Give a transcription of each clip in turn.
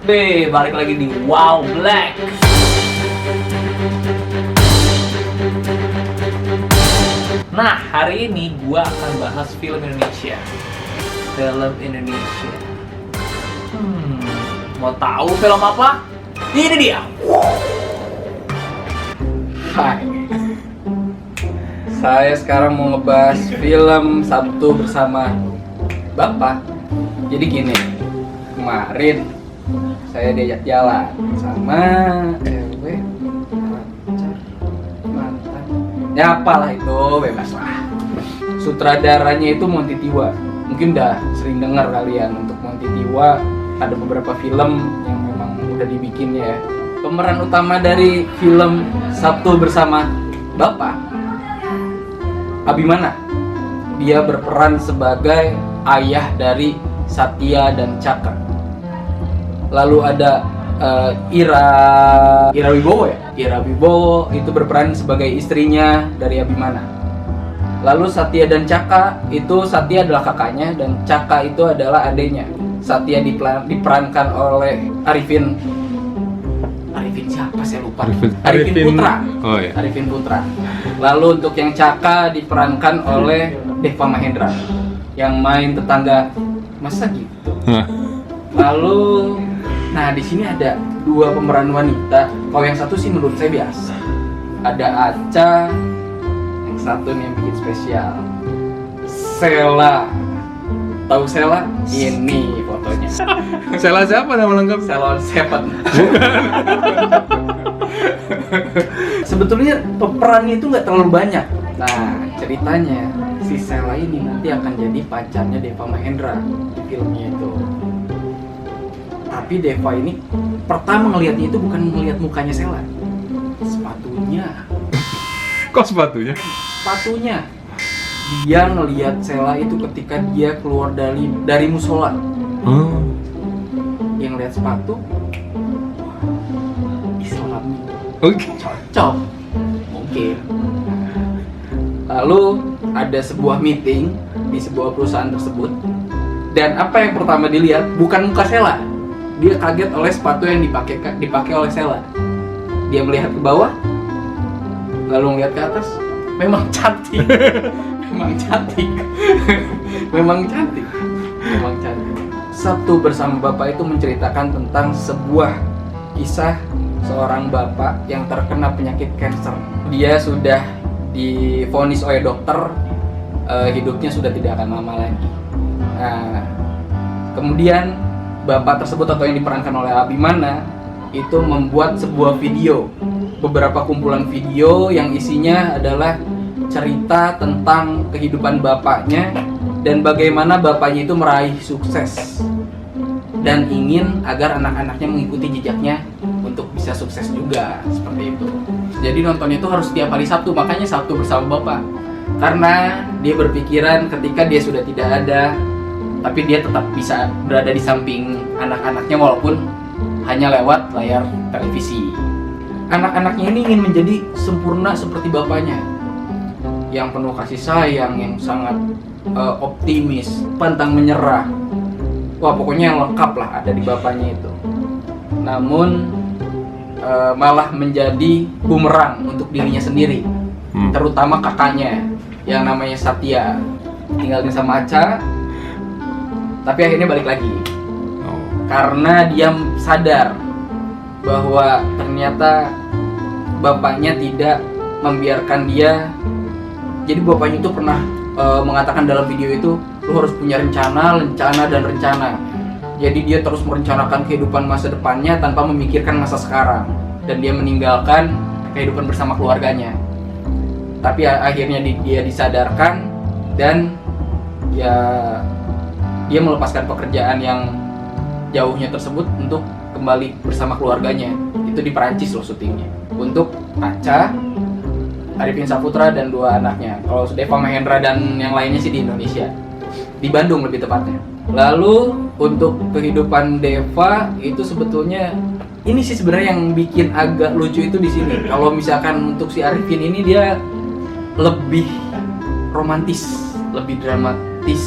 Balik lagi di Wow Black. Nah, hari ini gua akan bahas film Indonesia. Mau tahu film apa? Ini dia. Hai. Saya sekarang mau ngebahas film Sabtu Bersama Bapak. Jadi gini, kemarin saya diajak jalan sama cewek, pacar, mantan, ya apalah itu, bebas lah. Sutradaranya itu Monty Tiwa. Mungkin udah sering dengar kalian untuk Monty Tiwa. Ada beberapa film yang memang udah dibikinnya. Pemeran utama dari film Sabtu Bersama Bapak, Abimana. Dia berperan sebagai ayah dari Satya dan Caka. Lalu ada Ira Wibowo ya. Ira Wibowo itu berperan sebagai istrinya dari Abimana. Lalu Satya dan Caka itu, Satya adalah kakaknya dan Caka itu adalah adiknya. Satya diperankan oleh Arifin siapa saya lupa. Arifin Putra. Oh iya. Arifin Putra. Lalu untuk yang Caka diperankan oleh Deva Mahendra yang main tetangga. Masa gitu? Lalu, nah di sini ada dua pemeran wanita. Kalau yang satu sih menurut saya biasa. Ada Aca, yang satu nih yang bikin spesial. Sela. Tahu Sela? Ini fotonya. Sela siapa nama lengkap? Salon Seven. Sebetulnya pemerannya itu nggak terlalu banyak. Nah, ceritanya si Sela ini nanti akan jadi pacarnya Deva Mahendra di filmnya itu. Tapi Deva ini pertama ngelihatnya itu bukan ngelihat mukanya Sela, sepatunya. Kok sepatunya? Sepatunya. Dia ngelihat Sela itu ketika dia keluar dari musola. Dia ngelihat sepatu, Islami. Oke. Cocok mungkin. Lalu ada sebuah meeting di sebuah perusahaan tersebut, dan apa yang pertama dilihat bukan muka Sela. Dia kaget oleh sepatu yang dipakai oleh Sela. Dia melihat ke bawah, lalu melihat ke atas. Memang cantik. Memang cantik. Sabtu Bersama Bapak itu menceritakan tentang sebuah kisah seorang bapak yang terkena penyakit kanker. Dia sudah divonis oleh dokter, hidupnya sudah tidak akan lama lagi. Nah, kemudian bapak tersebut atau yang diperankan oleh Abimana itu membuat sebuah video, beberapa kumpulan video yang isinya adalah cerita tentang kehidupan bapaknya dan bagaimana bapaknya itu meraih sukses dan ingin agar anak-anaknya mengikuti jejaknya untuk bisa sukses juga, seperti itu. Jadi nontonnya itu harus setiap hari Sabtu, makanya Sabtu Bersama Bapak. Karena dia berpikiran ketika dia sudah tidak ada, tapi dia tetap bisa berada di samping anak-anaknya walaupun hanya lewat layar televisi. Anak-anaknya ini ingin menjadi sempurna seperti bapaknya, yang penuh kasih sayang, yang sangat optimis, pantang menyerah. Wah, pokoknya yang lengkap lah ada di bapaknya itu. Namun malah menjadi bumerang untuk dirinya sendiri, terutama kakaknya yang namanya Satya. Tinggalin sama Aca, tapi akhirnya balik lagi. Karena dia sadar bahwa ternyata bapaknya tidak membiarkan dia. Jadi bapaknya itu pernah mengatakan dalam video itu, lu harus punya rencana. Jadi dia terus merencanakan kehidupan masa depannya tanpa memikirkan masa sekarang. Dan dia meninggalkan kehidupan bersama keluarganya. Tapi akhirnya dia disadarkan dan ya dia melepaskan pekerjaan yang jauhnya tersebut untuk kembali bersama keluarganya. Itu di Perancis loh syutingnya. Untuk Aca, Arifin Saputra dan dua anaknya. Kalau Deva Mahendra dan yang lainnya sih di Indonesia, di Bandung lebih tepatnya. Lalu untuk kehidupan Deva itu sebetulnya ini sih sebenarnya yang bikin agak lucu itu di sini. Kalau misalkan untuk si Arifin ini dia lebih romantis, lebih dramatis.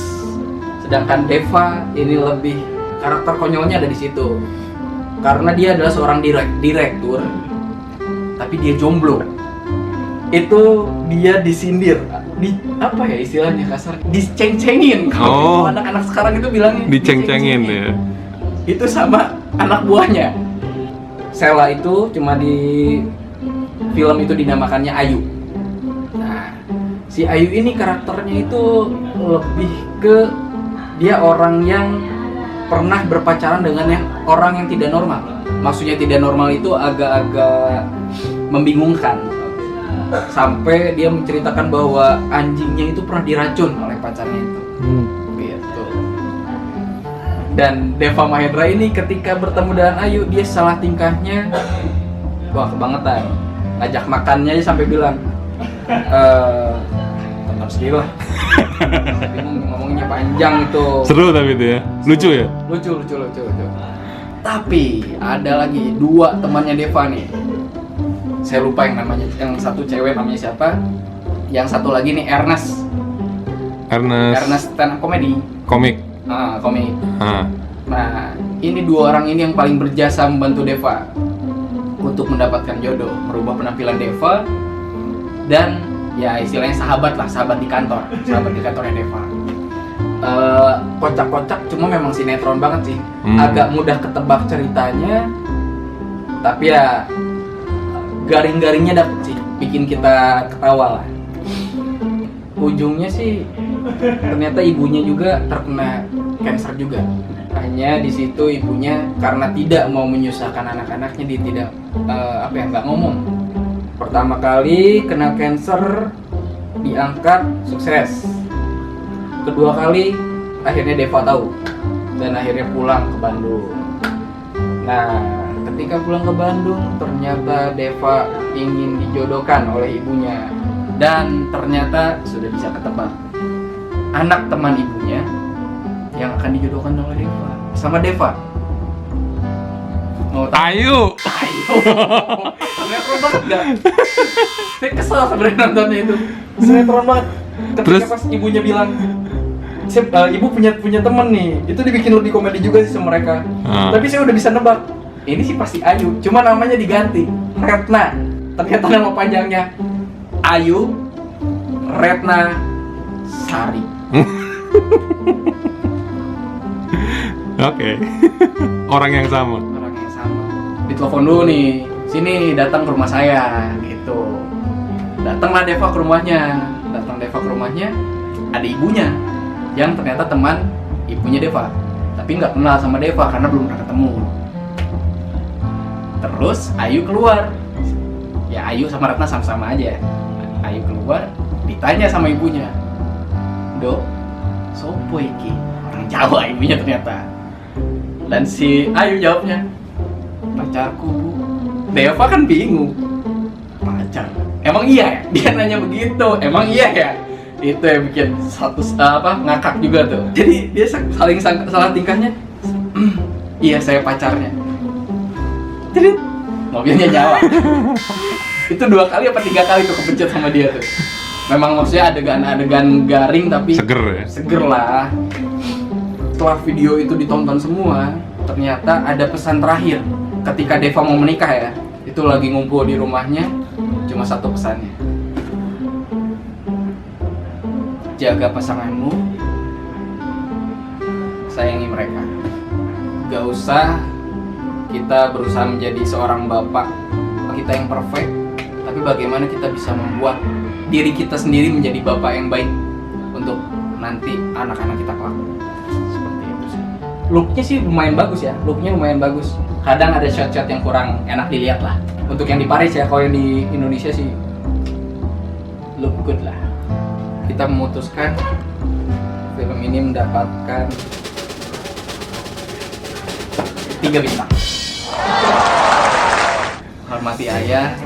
Sedangkan Deva ini lebih karakter konyolnya ada di situ. karena dia adalah seorang direktur, tapi dia jomblo. Itu dia disindir, apa ya istilahnya kasar, diceng-cengin. Kalau anak-anak sekarang itu bilangnya Diceng-cengin ya. Itu sama anak buahnya. Sheila itu cuma di film itu dinamakannya Ayu. Nah, si Ayu ini karakternya itu lebih ke dia orang yang pernah berpacaran dengan orang yang tidak normal. Maksudnya tidak normal itu agak-agak membingungkan. Sampai dia menceritakan bahwa anjingnya itu pernah diracun oleh pacarnya itu. Gitu. Dan Deva Mahendra ini ketika bertemu dengan Ayu, dia salah tingkahnya wah kebangetan. Ngajak makannya aja sampai bilang teman sendiri lah. Bingung ngomongnya panjang itu. Seru tapi itu ya. Lucu ya? Lucu. Tapi ada lagi dua temannya Deva nih. Saya lupa yang namanya, yang satu cewek namanya siapa, yang satu lagi nih Ernest stand up comedy. Komik. Komik. Nah, ini dua orang ini yang paling berjasa membantu Deva untuk mendapatkan jodoh, merubah penampilan Deva, dan ya istilahnya sahabat di kantornya Deva. Kocak-kocak, cuma memang sinetron banget sih. Agak mudah ketebak ceritanya, tapi ya garing-garingnya dapet sih, bikin kita ketawa lah. Ujungnya sih ternyata ibunya juga terkena kanker juga. Hanya di situ ibunya karena tidak mau menyusahkan anak-anaknya, dia tidak nggak ngomong. Pertama kali kena kanker diangkat sukses. Kedua kali akhirnya Deva tahu dan akhirnya pulang ke Bandung. Nah, ketika pulang ke Bandung, ternyata Deva ingin dijodohkan oleh ibunya, dan ternyata sudah bisa ketebak anak teman ibunya yang akan dijodohkan oleh Deva sama Deva. Mau tahu? Ayu. Sinetron banget gak? Saya kesel sebenarnya nontonnya itu. Sinetron banget. Ketika Terus? pas ibunya bilang, ibu punya temen nih, itu dibikin lebih komedi juga sih sama mereka. Tapi saya udah bisa nebak, ini sih pasti Ayu, cuma namanya diganti Retna. Ternyata nama panjangnya Ayu Retna Sari. Oke. Orang yang sama. Ditelepon dulu nih, sini datang ke rumah saya gitu. Datanglah Deva ke rumahnya. Ada ibunya yang ternyata teman ibunya Deva, tapi nggak kenal sama Deva karena belum pernah ketemu. Terus Ayu keluar, ya Ayu sama Ratna sama-sama aja. Ayu keluar, ditanya sama ibunya, "Dok, sopo iki?" Orang Jawa ibunya ternyata. Dan si Ayu jawabnya, "Pacarku, Bu." Deva kan bingung, pacar? Emang iya ya? Dia nanya begitu, emang iya ya? Itu yang bikin ngakak juga tuh. Jadi dia saling salah tingkahnya. Iya, saya pacarnya. Jadi mobilnya nyala. Itu 2 kali apa 3 kali tuh kepencet sama dia tuh. Memang maksudnya adegan garing tapi Seger ya? Seger lah. Setelah video itu ditonton semua, ternyata ada pesan terakhir ketika Deva mau menikah ya. Itu lagi ngumpul di rumahnya, cuma satu pesannya. Jaga pasanganmu, sayangi mereka. Gak usah kita berusaha menjadi seorang bapak kita yang perfect, tapi bagaimana kita bisa membuat diri kita sendiri menjadi bapak yang baik untuk nanti anak-anak kita kelak. Seperti itu sih. Looknya sih lumayan bagus ya, Kadang ada shot-shot yang kurang enak dilihat lah. Untuk yang di Paris ya, kalau yang di Indonesia sih look good lah. Kita memutuskan film ini mendapatkan 3 bintang. Hormati ayah,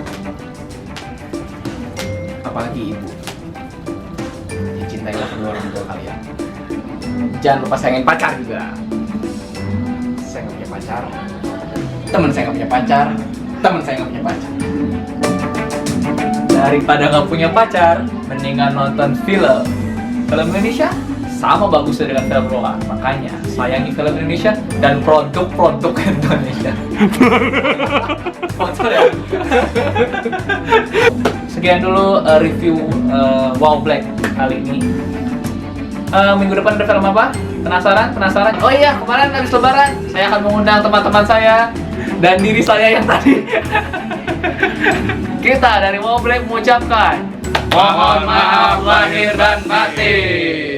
apalagi ibu. Ya, cintailah kedua orang tua kalian. Jangan lupa sayangin pacar juga. Saya nggak punya pacar. Temen saya nggak punya pacar. Daripada nggak punya pacar, mendingan nonton film Indonesia sama bagusnya dengan film luar. Makanya sayangi film Indonesia dan produk-produk Indonesia. Sponsor ya. Sekian dulu review Wow Black kali ini. Minggu depan ada film apa? Penasaran? Penasaran? Oh iya, kemarin habis lebaran saya akan mengundang teman-teman saya dan diri saya yang tadi. Kita dari Wow Black mengucapkan mohon maaf lahir dan batin.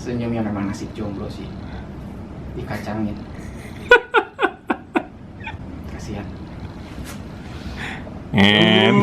Senyum yang memang nasib jomblo sih, dikacangin. Kasihan. And